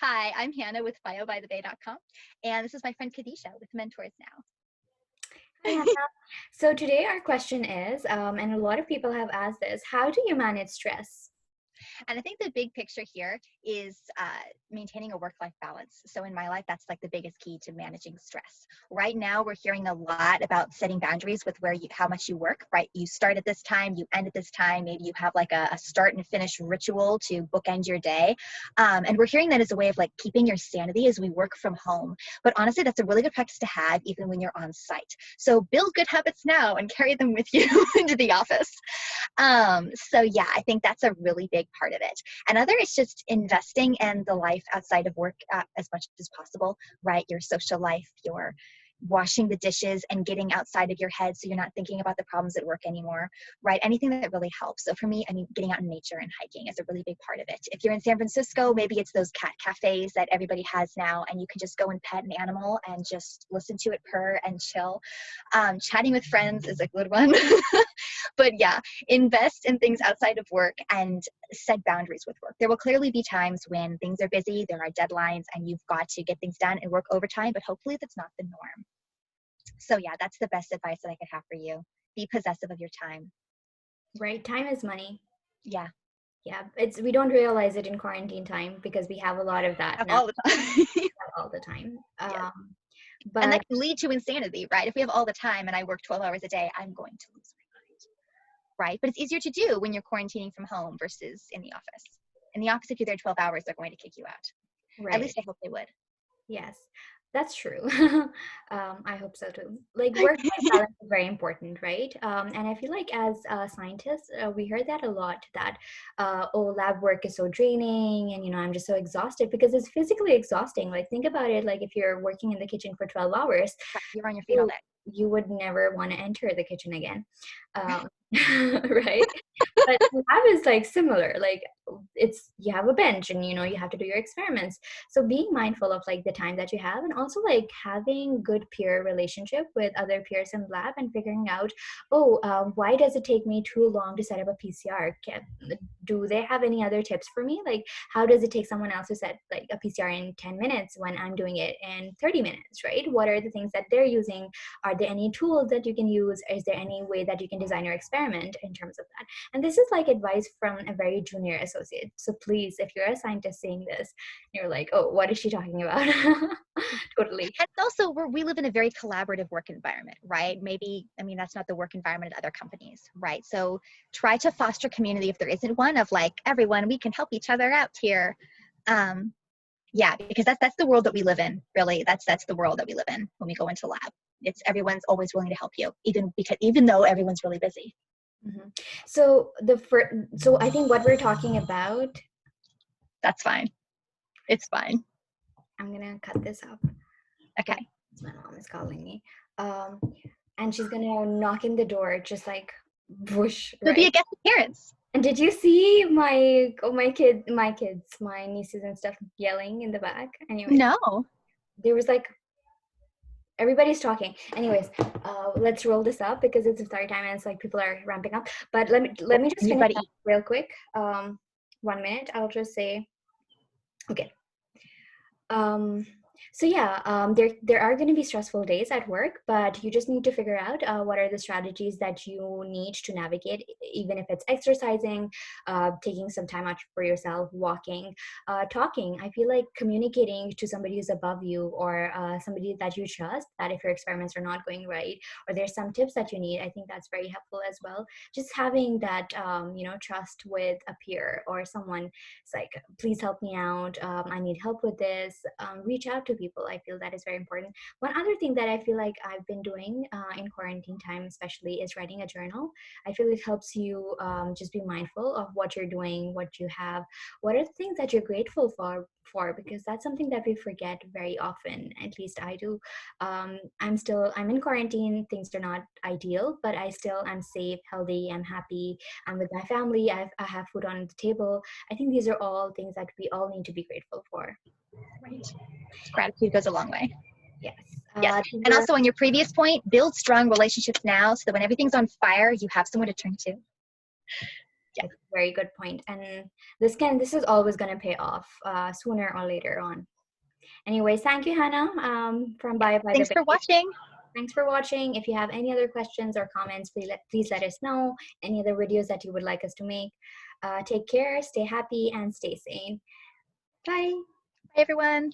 Hi, I'm Hannah with biobythebay.com, and this is my friend Kadisha with Mentors Hi, Now. Hannah. So today our question is, and a lot of people have asked this, how do you manage stress? And I think the big picture here is maintaining a work-life balance. So in my life, that's like the biggest key to managing stress. Right now, we're hearing a lot about setting boundaries with how much you work, right? You start at this time, you end at this time. Maybe you have like a start and finish ritual to bookend your day. And we're hearing that as a way of like keeping your sanity as we work from home. But honestly, that's a really good practice to have even when you're on site. So build good habits now and carry them with you into the office. So yeah, I think that's a really big part of it. Another is just investing in the life outside of work as much as possible, right? Your social life, your washing the dishes and getting outside of your head so you're not thinking about the problems at work anymore, right? Anything that really helps. So for me, I mean, getting out in nature and hiking is a really big part of it. If you're in San Francisco, maybe it's those cat cafes that everybody has now, and you can just go and pet an animal and just listen to it purr and chill. Chatting with friends is a good one. But yeah, invest in things outside of work and set boundaries with work. There will clearly be times when things are busy, there are deadlines, and you've got to get things done and work overtime, but hopefully that's not the norm. So yeah, that's the best advice that I could have for you. Be possessive of your time. Right? Time is money. Yeah, Yeah, we don't realize it in quarantine time because we have a lot of that have now all the time. all the time. Yes. And But that can lead to insanity, right? If we have all the time and I work 12 hours a day, I'm going to lose my mind, right? But it's easier to do when you're quarantining from home versus in the office. In the office, if you're there 12 hours, they're going to kick you out. At right. least I hope they would. Yes, that's true. I hope so too. Like work-life balance is very important, right? And I feel like as scientists, we heard that a lot that, oh, lab work is so draining and, I'm just so exhausted because it's physically exhausting. Like think about it, like if you're working in the kitchen for 12 hours, Right, you're on your feet all you, day. you would never want to enter the kitchen again. Um, right? But lab is like similar. Like you have a bench and you have to do your experiments, so being mindful of like the time that you have, and also like having good peer relationship with other peers in lab and figuring out, oh, why does it take me too long to set up a PCR? Do they have any other tips for me? Like how does it take someone else to set like a PCR in 10 minutes when I'm doing it in 30 minutes, right? What are the things that they're using? Are there any tools that you can use? Is there any way that you can design your experiment in terms of that? And this is like advice from a very junior associate. So please, if you're a scientist saying this, you're like, oh, what is she talking about? Totally. And also, we live in a very collaborative work environment, right? Maybe, I mean, that's not the work environment at other companies, right? So try to foster community if there isn't one of like, everyone, we can help each other out here. Um, yeah, because that's the world that we live in, really. That's the world that we live in when we go into lab. It's everyone's always willing to help you, even though everyone's really busy. Mhm. So I think what we're talking about, That's fine. It's fine. I'm gonna cut this up. But Okay. my mom is calling me, um, and she's gonna knock in the door, just like whoosh, So be right? a guest appearance. And did you see my kids, my nieces and stuff yelling in the back? Anyways, No. there was like everybody's talking. Anyways, let's roll this up because it's iftar time and it's like people are ramping up. But let Cool. me And just you've finish got to up eat. real quick. 1 minute. I'll just say okay. Um, so yeah, there are going to be stressful days at work, but you just need to figure out what are the strategies that you need to navigate, even if it's exercising, taking some time out for yourself, walking, talking. I feel like communicating to somebody who's above you or somebody that you trust, that if your experiments are not going right or there's some tips that you need, I think that's very helpful as well. Just having that, trust with a peer or someone. It's like, please help me out. I need help with this. Reach out to people. I feel that is very important. One other thing that I feel like I've been doing in quarantine time, especially, is writing a journal. I feel it helps you just be mindful of what you're doing, what you have, what are the things that you're grateful for, because that's something that we forget very often. At least I do. I'm in quarantine. Things are not ideal, but I'm safe, healthy, I'm happy. I'm with my family. I have food on the table. I think these are all things that we all need to be grateful for. Right. Gratitude goes a long way. Yes. Yes. To And your also on your previous point, build strong relationships now so that when everything's on fire, you have someone to turn to. Yeah. It's a very good point. And this is always going to pay off sooner or later on. Anyways, thank you, Hannah, from Bio by the Thanks Bay. for watching. Thanks for watching. If you have any other questions or comments, please let us know. Any other videos that you would like us to make. Take care, stay happy, and stay sane. Bye. Bye, everyone.